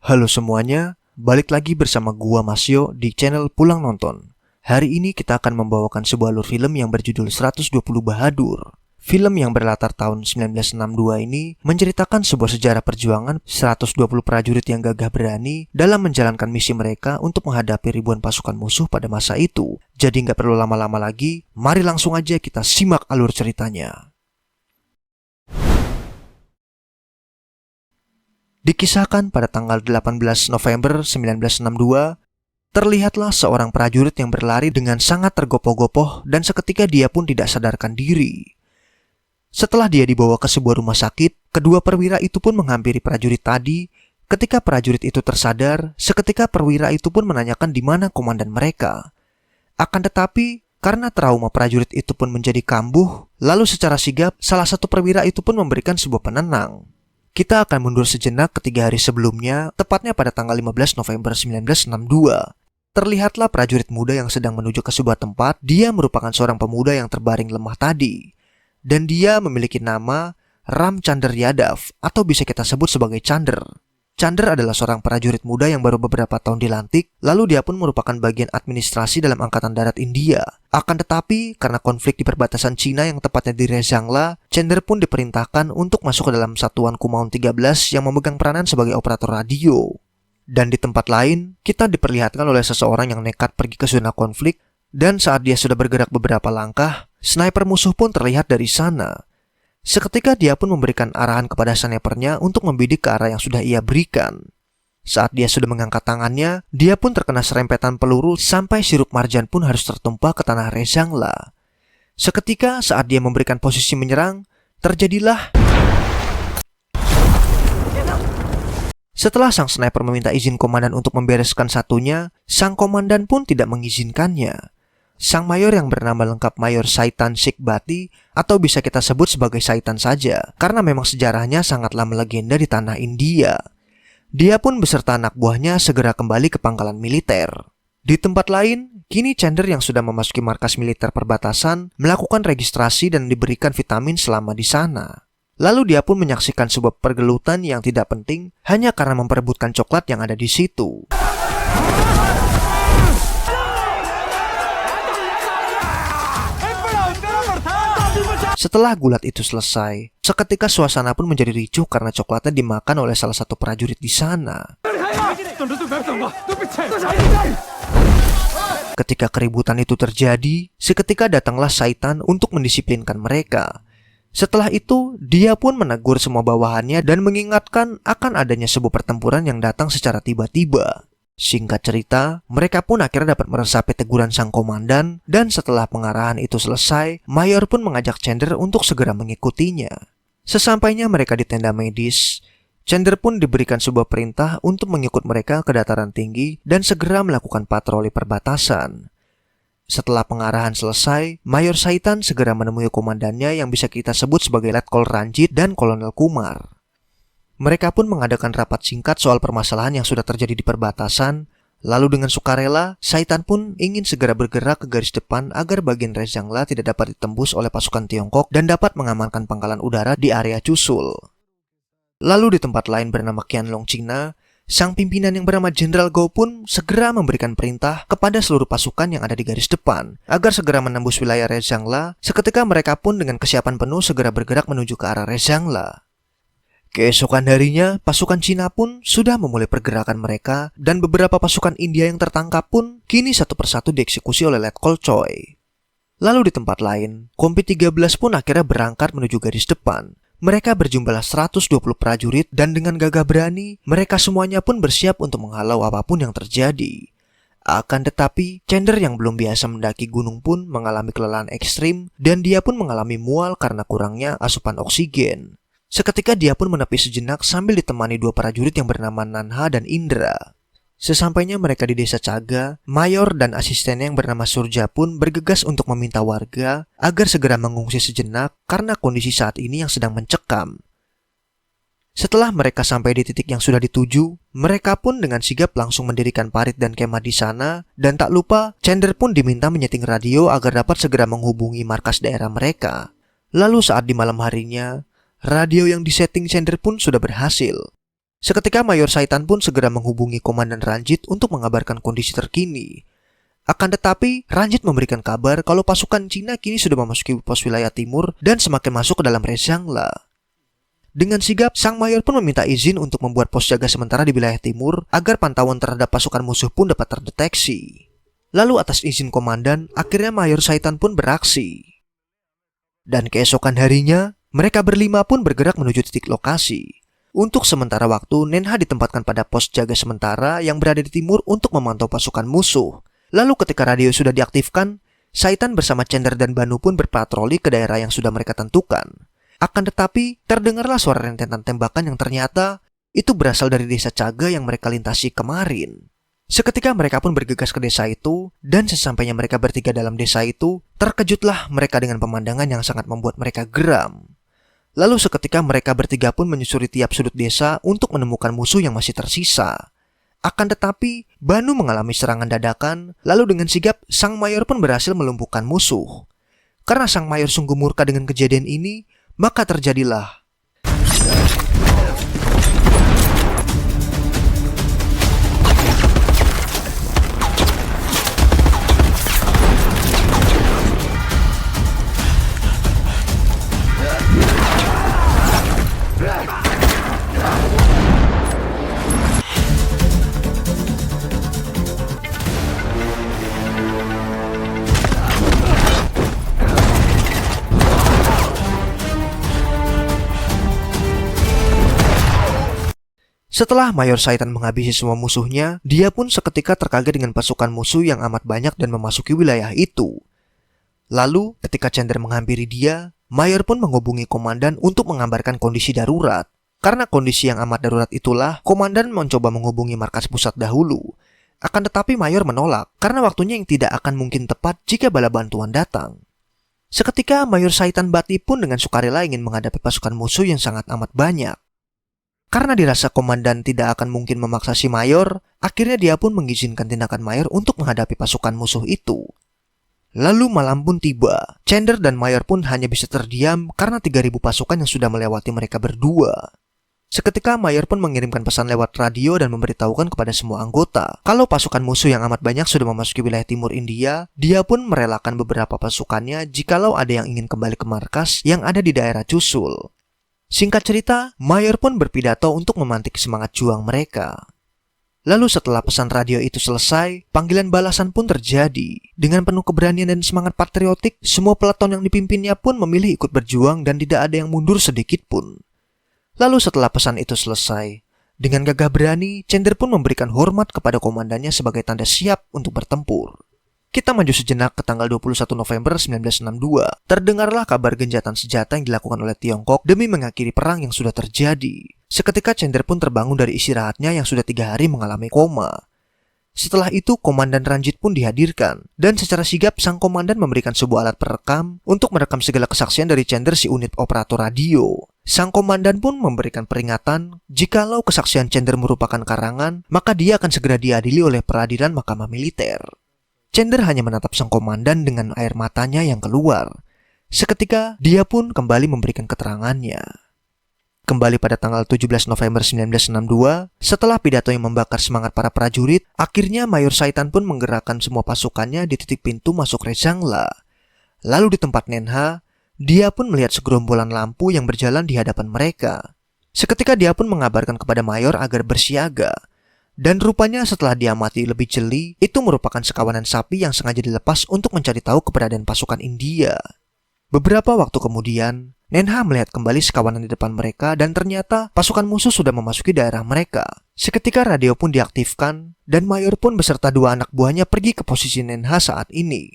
Halo semuanya, balik lagi bersama gua Masyo di channel Pulang Nonton. Hari ini kita akan membawakan sebuah alur film yang berjudul 120 Bahadur. Film yang berlatar tahun 1962 ini menceritakan sebuah sejarah perjuangan 120 prajurit yang gagah berani dalam menjalankan misi mereka untuk menghadapi ribuan pasukan musuh pada masa itu. Jadi nggak perlu lama-lama lagi, mari langsung aja kita simak alur ceritanya. Dikisahkan pada tanggal 18 November 1962, terlihatlah seorang prajurit yang berlari dengan sangat tergopoh-gopoh dan seketika dia pun tidak sadarkan diri. Setelah dia dibawa ke sebuah rumah sakit, kedua perwira itu pun menghampiri prajurit tadi. Ketika prajurit itu tersadar, seketika perwira itu pun menanyakan di mana komandan mereka. Akan tetapi, karena trauma prajurit itu pun menjadi kambuh, lalu secara sigap salah satu perwira itu pun memberikan sebuah penenang. Kita akan mundur sejenak ke 3 hari sebelumnya, tepatnya pada tanggal 15 November 1962. Terlihatlah prajurit muda yang sedang menuju ke sebuah tempat. Dia merupakan seorang pemuda yang terbaring lemah tadi. Dan dia memiliki nama Ramchandar Yadav, atau bisa kita sebut sebagai Chander. Chander adalah seorang prajurit muda yang baru beberapa tahun dilantik, lalu dia pun merupakan bagian administrasi dalam Angkatan Darat India. Akan tetapi, karena konflik di perbatasan Cina yang tepatnya di Rezangla, Chander pun diperintahkan untuk masuk ke dalam Satuan Kumaun 13 yang memegang peranan sebagai operator radio. Dan di tempat lain, kita diperlihatkan oleh seseorang yang nekat pergi ke zona konflik, dan saat dia sudah bergerak beberapa langkah, sniper musuh pun terlihat dari sana. Seketika dia pun memberikan arahan kepada snipernya untuk membidik ke arah yang sudah ia berikan. Saat dia sudah mengangkat tangannya, dia pun terkena serempetan peluru sampai sirup marjan pun harus tertumpah ke tanah Rezangla. Seketika saat dia memberikan posisi menyerang, terjadilah. Setelah sang sniper meminta izin komandan untuk membereskan satunya, sang komandan pun tidak mengizinkannya. Sang mayor yang bernama lengkap Mayor Saitan Sikbati, atau bisa kita sebut sebagai Saitan saja, karena memang sejarahnya sangatlah melegenda di tanah India. Dia pun beserta anak buahnya segera kembali ke pangkalan militer. Di tempat lain, kini Chander yang sudah memasuki markas militer perbatasan melakukan registrasi dan diberikan vitamin selama di sana. Lalu dia pun menyaksikan sebuah pergelutan yang tidak penting hanya karena memperebutkan coklat yang ada di situ. Setelah gulat itu selesai, seketika suasana pun menjadi ricuh karena coklatnya dimakan oleh salah satu prajurit di sana. Ketika keributan itu terjadi, seketika datanglah Saitan untuk mendisiplinkan mereka. Setelah itu, dia pun menegur semua bawahannya dan mengingatkan akan adanya sebuah pertempuran yang datang secara tiba-tiba. Singkat cerita, mereka pun akhirnya dapat meresapi teguran sang komandan, dan setelah pengarahan itu selesai, Mayor pun mengajak Chander untuk segera mengikutinya. Sesampainya mereka di tenda medis, Chander pun diberikan sebuah perintah untuk mengikut mereka ke dataran tinggi dan segera melakukan patroli perbatasan. Setelah pengarahan selesai, Mayor Saitan segera menemui komandannya yang bisa kita sebut sebagai Letkol Ranjit dan Kolonel Kumar. Mereka pun mengadakan rapat singkat soal permasalahan yang sudah terjadi di perbatasan. Lalu dengan sukarela, Saitan pun ingin segera bergerak ke garis depan agar bagian Rezangla tidak dapat ditembus oleh pasukan Tiongkok dan dapat mengamankan pangkalan udara di area Chushul. Lalu di tempat lain bernama Qianlong, Cina, sang pimpinan yang bernama Jenderal Gou pun segera memberikan perintah kepada seluruh pasukan yang ada di garis depan agar segera menembus wilayah Rezangla. Seketika mereka pun dengan kesiapan penuh segera bergerak menuju ke arah Rezangla. Keesokan harinya, pasukan Cina pun sudah memulai pergerakan mereka dan beberapa pasukan India yang tertangkap pun kini satu persatu dieksekusi oleh Letkol Choi. Lalu di tempat lain, Kompi 13 pun akhirnya berangkat menuju garis depan. Mereka berjumlah 120 prajurit dan dengan gagah berani, mereka semuanya pun bersiap untuk menghalau apapun yang terjadi. Akan tetapi, Chander yang belum biasa mendaki gunung pun mengalami kelelahan ekstrim dan dia pun mengalami mual karena kurangnya asupan oksigen. Seketika dia pun menepi sejenak sambil ditemani dua prajurit yang bernama Nanha dan Indra. Sesampainya mereka di desa Caga, Mayor dan asistennya yang bernama Surja pun bergegas untuk meminta warga agar segera mengungsi sejenak karena kondisi saat ini yang sedang mencekam. Setelah mereka sampai di titik yang sudah dituju, mereka pun dengan sigap langsung mendirikan parit dan kemah di sana, dan tak lupa Chander pun diminta menyeting radio agar dapat segera menghubungi markas daerah mereka. Lalu saat di malam harinya, radio yang disetting Chander pun sudah berhasil. Seketika Mayor Saitan pun segera menghubungi Komandan Ranjit untuk mengabarkan kondisi terkini. Akan tetapi, Ranjit memberikan kabar kalau pasukan Cina kini sudah memasuki pos wilayah timur dan semakin masuk ke dalam Rezangla. Dengan sigap, Sang Mayor pun meminta izin untuk membuat pos jaga sementara di wilayah timur agar pantauan terhadap pasukan musuh pun dapat terdeteksi. Lalu atas izin komandan, akhirnya Mayor Saitan pun beraksi. Dan keesokan harinya, mereka berlima pun bergerak menuju titik lokasi. Untuk sementara waktu, Nenha ditempatkan pada pos jaga sementara yang berada di timur untuk memantau pasukan musuh. Lalu ketika radio sudah diaktifkan, Saitan bersama Cender dan Banu pun berpatroli ke daerah yang sudah mereka tentukan. Akan tetapi, terdengarlah suara rentetan tembakan yang ternyata itu berasal dari desa Caga yang mereka lintasi kemarin. Seketika mereka pun bergegas ke desa itu, dan sesampainya mereka bertiga dalam desa itu, terkejutlah mereka dengan pemandangan yang sangat membuat mereka geram. Lalu seketika mereka bertiga pun menyusuri tiap sudut desa untuk menemukan musuh yang masih tersisa. Akan tetapi, Banu mengalami serangan dadakan, lalu dengan sigap Sang Mayor pun berhasil melumpuhkan musuh. Karena Sang Mayor sungguh murka dengan kejadian ini, maka terjadilah setelah Mayor Saitan menghabisi semua musuhnya, dia pun seketika terkaget dengan pasukan musuh yang amat banyak dan memasuki wilayah itu. Lalu, ketika Cender menghampiri dia, Mayor pun menghubungi komandan untuk mengabarkan kondisi darurat. Karena kondisi yang amat darurat itulah, komandan mencoba menghubungi markas pusat dahulu. Akan tetapi Mayor menolak, karena waktunya yang tidak akan mungkin tepat jika bala bantuan datang. Seketika Mayor Saitan Bati pun dengan sukarela ingin menghadapi pasukan musuh yang sangat amat banyak. Karena dirasa komandan tidak akan mungkin memaksa si Mayor, akhirnya dia pun mengizinkan tindakan Mayor untuk menghadapi pasukan musuh itu. Lalu malam pun tiba. Cender dan Mayor pun hanya bisa terdiam karena 3.000 pasukan yang sudah melewati mereka berdua. Seketika Mayor pun mengirimkan pesan lewat radio dan memberitahukan kepada semua anggota kalau pasukan musuh yang amat banyak sudah memasuki wilayah timur India. Dia pun merelakan beberapa pasukannya jikalau ada yang ingin kembali ke markas yang ada di daerah Chushul. Singkat cerita, Mayor pun berpidato untuk memantik semangat juang mereka. Lalu setelah pesan radio itu selesai, panggilan balasan pun terjadi. Dengan penuh keberanian dan semangat patriotik, semua peleton yang dipimpinnya pun memilih ikut berjuang dan tidak ada yang mundur sedikit pun. Lalu setelah pesan itu selesai, dengan gagah berani, Cender pun memberikan hormat kepada komandannya sebagai tanda siap untuk bertempur. Kita maju sejenak ke tanggal 21 November 1962. Terdengarlah kabar genjatan senjata yang dilakukan oleh Tiongkok demi mengakhiri perang yang sudah terjadi. Seketika Cender pun terbangun dari istirahatnya yang sudah 3 hari mengalami koma. Setelah itu Komandan Ranjit pun dihadirkan, dan secara sigap sang komandan memberikan sebuah alat perekam untuk merekam segala kesaksian dari Cender si unit operator radio. Sang komandan pun memberikan peringatan, jikalau kesaksian Cender merupakan karangan, maka dia akan segera diadili oleh peradilan mahkamah militer. Cender hanya menatap sang komandan dengan air matanya yang keluar. Seketika, dia pun kembali memberikan keterangannya. Kembali pada tanggal 17 November 1962, setelah pidato yang membakar semangat para prajurit, akhirnya Mayor Saitan pun menggerakkan semua pasukannya di titik pintu masuk Rezangla. Lalu di tempat Nenha, dia pun melihat segerombolan lampu yang berjalan di hadapan mereka. Seketika dia pun mengabarkan kepada Mayor agar bersiaga. Dan rupanya setelah diamati lebih jeli, itu merupakan sekawanan sapi yang sengaja dilepas untuk mencari tahu keberadaan pasukan India. Beberapa waktu kemudian, Nenha melihat kembali sekawanan di depan mereka dan ternyata pasukan musuh sudah memasuki daerah mereka. Seketika radio pun diaktifkan dan Mayor pun beserta 2 anak buahnya pergi ke posisi Nenha saat ini.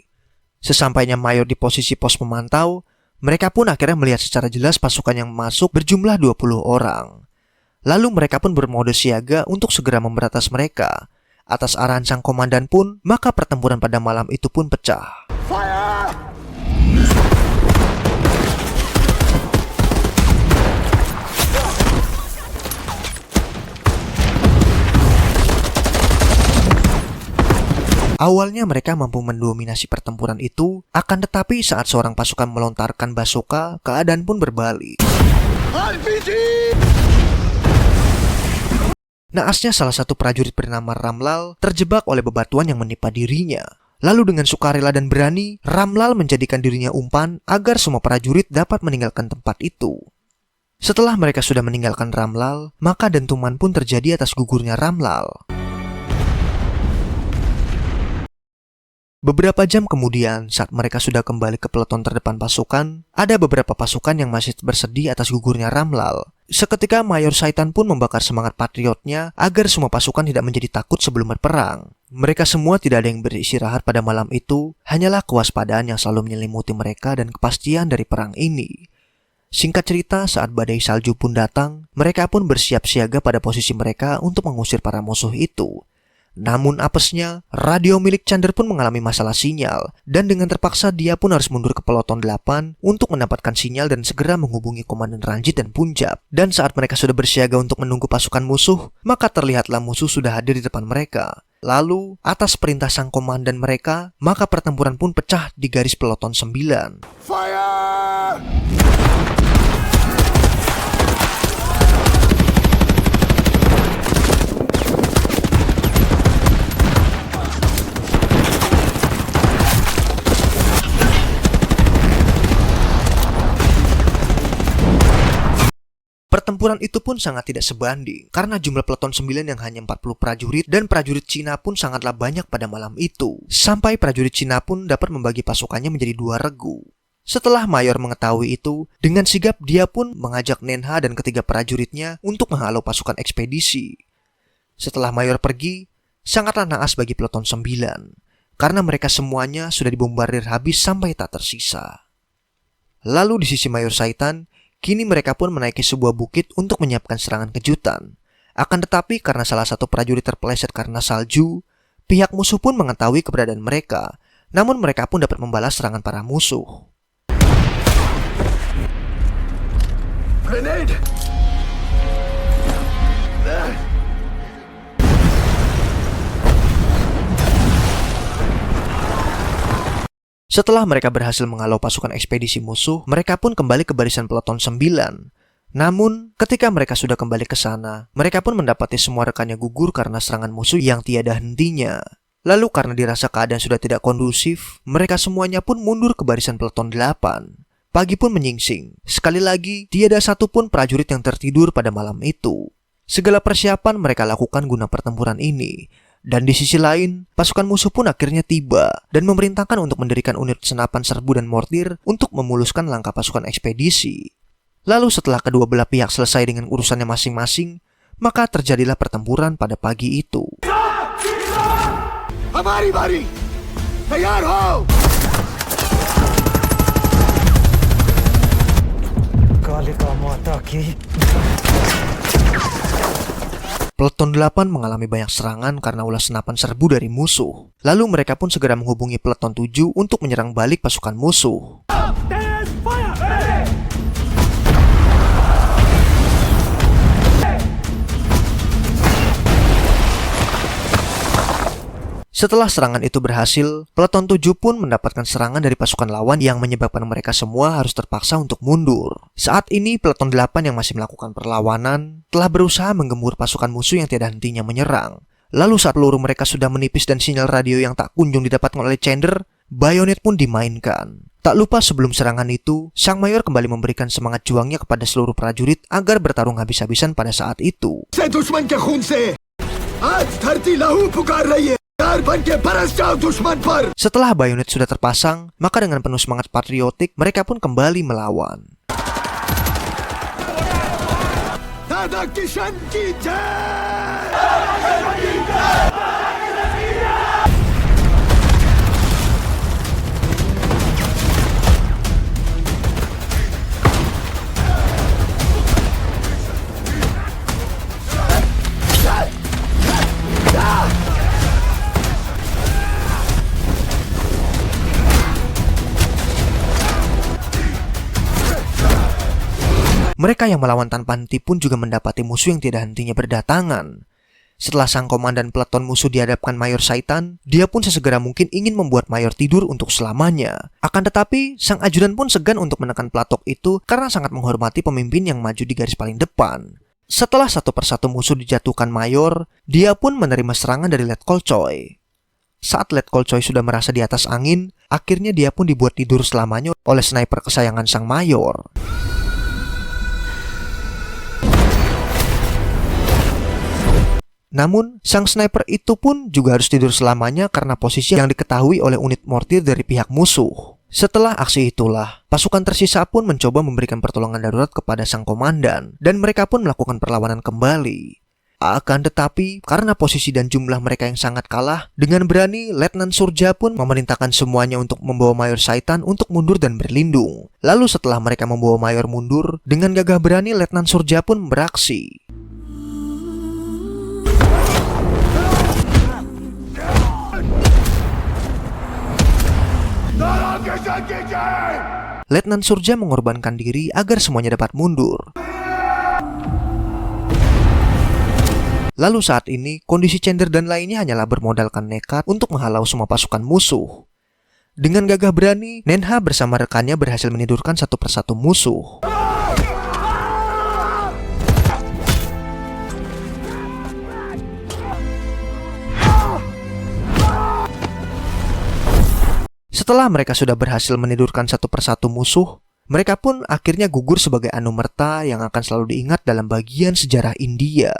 Sesampainya Mayor di posisi pos pemantau, mereka pun akhirnya melihat secara jelas pasukan yang masuk berjumlah 20 orang. Lalu mereka pun bermode siaga untuk segera memberantas mereka. Atas arahan sang komandan pun, maka pertempuran pada malam itu pun pecah. Fire! Awalnya mereka mampu mendominasi pertempuran itu, akan tetapi saat seorang pasukan melontarkan basoka, keadaan pun berbalik. RPG! Naasnya salah satu prajurit bernama Ramlal terjebak oleh bebatuan yang menimpa dirinya. Lalu dengan sukarela dan berani, Ramlal menjadikan dirinya umpan agar semua prajurit dapat meninggalkan tempat itu. Setelah mereka sudah meninggalkan Ramlal, maka dentuman pun terjadi atas gugurnya Ramlal. Beberapa jam kemudian, saat mereka sudah kembali ke peleton terdepan pasukan, ada beberapa pasukan yang masih bersedih atas gugurnya Ramlal. Seketika Mayor Saitan pun membakar semangat patriotnya agar semua pasukan tidak menjadi takut sebelum berperang. Mereka semua tidak ada yang beristirahat pada malam itu, hanyalah kewaspadaan yang selalu menyelimuti mereka dan kepastian dari perang ini. Singkat cerita, saat badai salju pun datang, mereka pun bersiap siaga pada posisi mereka untuk mengusir para musuh itu. Namun apesnya, radio milik Chander pun mengalami masalah sinyal, dan dengan terpaksa dia pun harus mundur ke peloton 8 untuk mendapatkan sinyal dan segera menghubungi Komandan Ranjit dan Punjab. Dan saat mereka sudah bersiaga untuk menunggu pasukan musuh, maka terlihatlah musuh sudah hadir di depan mereka. Lalu, atas perintah sang komandan mereka, maka pertempuran pun pecah di garis peloton 9. Fire! Pertempuran itu pun sangat tidak sebanding, karena jumlah peleton 9 yang hanya 40 prajurit dan prajurit Cina pun sangatlah banyak pada malam itu. Sampai prajurit Cina pun dapat membagi pasukannya menjadi 2 regu. Setelah Mayor mengetahui itu, dengan sigap dia pun mengajak Nenha dan ketiga prajuritnya untuk menghalau pasukan ekspedisi. Setelah Mayor pergi, sangatlah naas bagi peleton 9, karena mereka semuanya sudah dibombardir habis sampai tak tersisa. Lalu di sisi Mayor Saitan, kini mereka pun menaiki sebuah bukit untuk menyiapkan serangan kejutan. Akan tetapi karena salah satu prajurit terpeleset karena salju, pihak musuh pun mengetahui keberadaan mereka. Namun mereka pun dapat membalas serangan para musuh. Grenade! Setelah mereka berhasil menghalau pasukan ekspedisi musuh, mereka pun kembali ke barisan peloton 9. Namun, ketika mereka sudah kembali ke sana, mereka pun mendapati semua rekannya gugur karena serangan musuh yang tiada hentinya. Lalu karena dirasa keadaan sudah tidak kondusif, mereka semuanya pun mundur ke barisan peloton 8. Pagi pun menyingsing. Sekali lagi, tiada satupun prajurit yang tertidur pada malam itu. Segala persiapan mereka lakukan guna pertempuran ini. Dan di sisi lain, pasukan musuh pun akhirnya tiba dan memerintahkan untuk mendirikan unit senapan serbu dan mortir untuk memuluskan langkah pasukan ekspedisi. Lalu setelah kedua belah pihak selesai dengan urusannya masing-masing, maka terjadilah pertempuran pada pagi itu. Peleton 8 mengalami banyak serangan karena ulah senapan serbu dari musuh. Lalu mereka pun segera menghubungi peleton 7 untuk menyerang balik pasukan musuh. Setelah serangan itu berhasil, peleton 7 pun mendapatkan serangan dari pasukan lawan yang menyebabkan mereka semua harus terpaksa untuk mundur. Saat ini peleton 8 yang masih melakukan perlawanan telah berusaha menggembur pasukan musuh yang tiada hentinya menyerang. Lalu saat peluru mereka sudah menipis dan sinyal radio yang tak kunjung didapatkan oleh Chander, bayonet pun dimainkan. Tak lupa sebelum serangan itu, sang mayor kembali memberikan semangat juangnya kepada seluruh prajurit agar bertarung habis-habisan pada saat itu. Setelah bayonet sudah terpasang, maka dengan penuh semangat patriotik, mereka pun kembali melawan. Mereka yang melawan tanpa henti pun juga mendapati musuh yang tidak hentinya berdatangan. Setelah sang komandan peleton musuh dihadapkan Mayor Saitan, dia pun sesegera mungkin ingin membuat Mayor tidur untuk selamanya. Akan tetapi, sang ajudan pun segan untuk menekan pelatok itu karena sangat menghormati pemimpin yang maju di garis paling depan. Setelah satu persatu musuh dijatuhkan Mayor, dia pun menerima serangan dari Letkol Choi. Saat Letkol Choi sudah merasa di atas angin, akhirnya dia pun dibuat tidur selamanya oleh sniper kesayangan sang Mayor. Namun, sang sniper itu pun juga harus tidur selamanya karena posisi yang diketahui oleh unit mortir dari pihak musuh. Setelah aksi itulah, pasukan tersisa pun mencoba memberikan pertolongan darurat kepada sang komandan, dan mereka pun melakukan perlawanan kembali. Akan tetapi, karena posisi dan jumlah mereka yang sangat kalah, dengan berani Letnan Surja pun memerintahkan semuanya untuk membawa Mayor Saitan untuk mundur dan berlindung. Lalu setelah mereka membawa Mayor mundur, dengan gagah berani Letnan Surja pun beraksi. Letnan Surja mengorbankan diri agar semuanya dapat mundur. Lalu saat ini, kondisi Cender dan lainnya hanyalah bermodalkan nekat untuk menghalau semua pasukan musuh. Dengan gagah berani, Nenha bersama rekannya berhasil menidurkan satu persatu musuh. Setelah mereka sudah berhasil menidurkan satu persatu musuh, mereka pun akhirnya gugur sebagai anumerta yang akan selalu diingat dalam bagian sejarah India.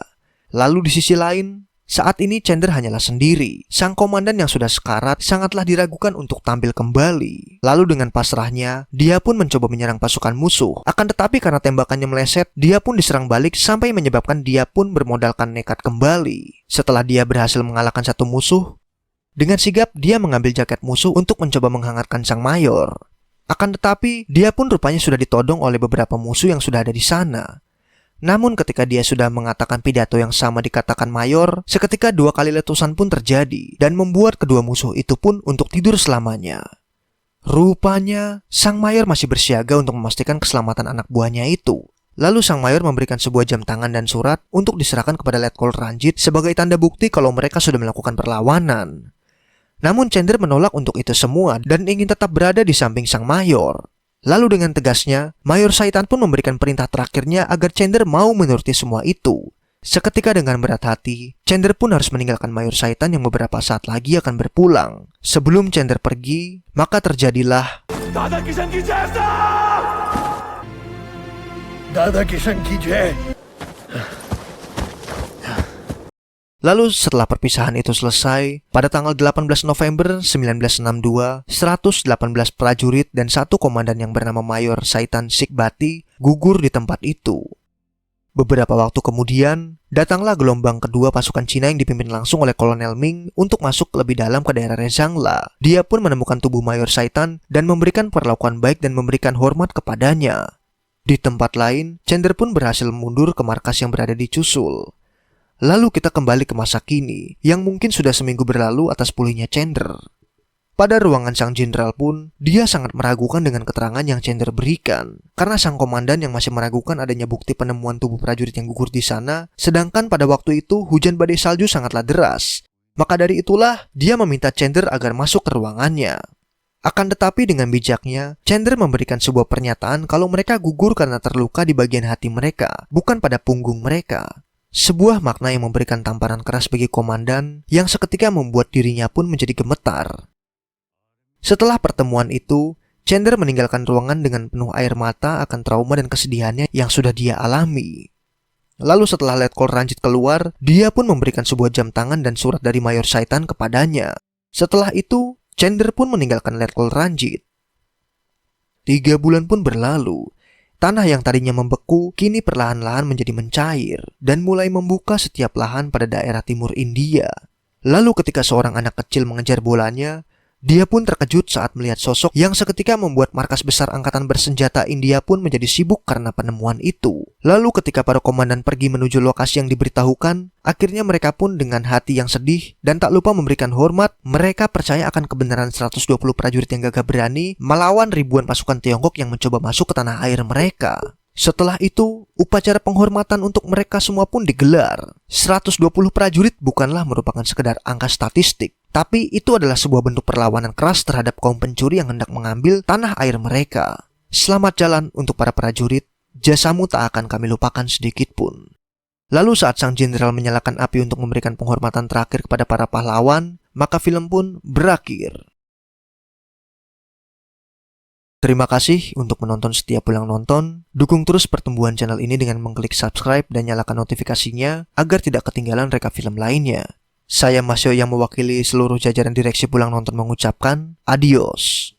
Lalu di sisi lain, saat ini Cender hanyalah sendiri. Sang komandan yang sudah sekarat sangatlah diragukan untuk tampil kembali. Lalu dengan pasrahnya, dia pun mencoba menyerang pasukan musuh. Akan tetapi karena tembakannya meleset, dia pun diserang balik sampai menyebabkan dia pun bermodalkan nekat kembali. Setelah dia berhasil mengalahkan satu musuh, dengan sigap dia mengambil jaket musuh untuk mencoba menghangatkan sang Mayor. Akan tetapi, dia pun rupanya sudah ditodong oleh beberapa musuh yang sudah ada di sana. Namun ketika dia sudah mengatakan pidato yang sama dikatakan Mayor, seketika 2 kali letusan pun terjadi dan membuat kedua musuh itu pun untuk tidur selamanya. Rupanya, sang Mayor masih bersiaga untuk memastikan keselamatan anak buahnya itu. Lalu sang Mayor memberikan sebuah jam tangan dan surat untuk diserahkan kepada Letkol Ranjit sebagai tanda bukti kalau mereka sudah melakukan perlawanan. Namun Cender menolak untuk itu semua dan ingin tetap berada di samping sang Mayor. Lalu dengan tegasnya, Mayor Saitan pun memberikan perintah terakhirnya agar Cender mau menuruti semua itu. Seketika dengan berat hati, Cender pun harus meninggalkan Mayor Saitan yang beberapa saat lagi akan berpulang. Sebelum Cender pergi, maka terjadilah Lalu setelah perpisahan itu selesai, pada tanggal 18 November 1962, 118 prajurit dan satu komandan yang bernama Mayor Saitan Sikbati gugur di tempat itu. Beberapa waktu kemudian, datanglah gelombang kedua pasukan Cina yang dipimpin langsung oleh Kolonel Ming untuk masuk lebih dalam ke daerah Rezangla. Dia pun menemukan tubuh Mayor Saitan dan memberikan perlakuan baik dan memberikan hormat kepadanya. Di tempat lain, Cender pun berhasil mundur ke markas yang berada di Chusul. Lalu kita kembali ke masa kini, yang mungkin sudah seminggu berlalu atas pulihnya Cender. Pada ruangan sang jenderal pun, dia sangat meragukan dengan keterangan yang Cender berikan. Karena sang komandan yang masih meragukan adanya bukti penemuan tubuh prajurit yang gugur di sana, sedangkan pada waktu itu hujan badai salju sangatlah deras. Maka dari itulah, dia meminta Cender agar masuk ke ruangannya. Akan tetapi dengan bijaknya, Cender memberikan sebuah pernyataan kalau mereka gugur karena terluka di bagian hati mereka, bukan pada punggung mereka. Sebuah makna yang memberikan tamparan keras bagi komandan yang seketika membuat dirinya pun menjadi gemetar. Setelah pertemuan itu, Cender meninggalkan ruangan dengan penuh air mata akan trauma dan kesedihannya yang sudah dia alami. Lalu setelah Letkol Ranjit keluar, dia pun memberikan sebuah jam tangan dan surat dari Mayor Saitan kepadanya. Setelah itu, Cender pun meninggalkan Letkol Ranjit. 3 bulan pun berlalu. Tanah yang tadinya membeku kini perlahan-lahan menjadi mencair dan mulai membuka setiap lahan pada daerah timur India. Lalu ketika seorang anak kecil mengejar bolanya, dia pun terkejut saat melihat sosok yang seketika membuat markas besar angkatan bersenjata India pun menjadi sibuk karena penemuan itu. Lalu ketika para komandan pergi menuju lokasi yang diberitahukan, akhirnya mereka pun dengan hati yang sedih dan tak lupa memberikan hormat, mereka percaya akan kebenaran 120 prajurit yang gagah berani melawan ribuan pasukan Tiongkok yang mencoba masuk ke tanah air mereka. Setelah itu, upacara penghormatan untuk mereka semua pun digelar. 120 prajurit bukanlah merupakan sekedar angka statistik, tapi itu adalah sebuah bentuk perlawanan keras terhadap kaum pencuri yang hendak mengambil tanah air mereka. Selamat jalan untuk para prajurit, jasamu tak akan kami lupakan sedikit pun. Lalu saat sang jenderal menyalakan api untuk memberikan penghormatan terakhir kepada para pahlawan, maka film pun berakhir. Terima kasih untuk menonton setiap pulang nonton. Dukung terus pertumbuhan channel ini dengan mengklik subscribe dan nyalakan notifikasinya agar tidak ketinggalan rekap film lainnya. Saya Masyo yang mewakili seluruh jajaran direksi pulang nonton mengucapkan adios.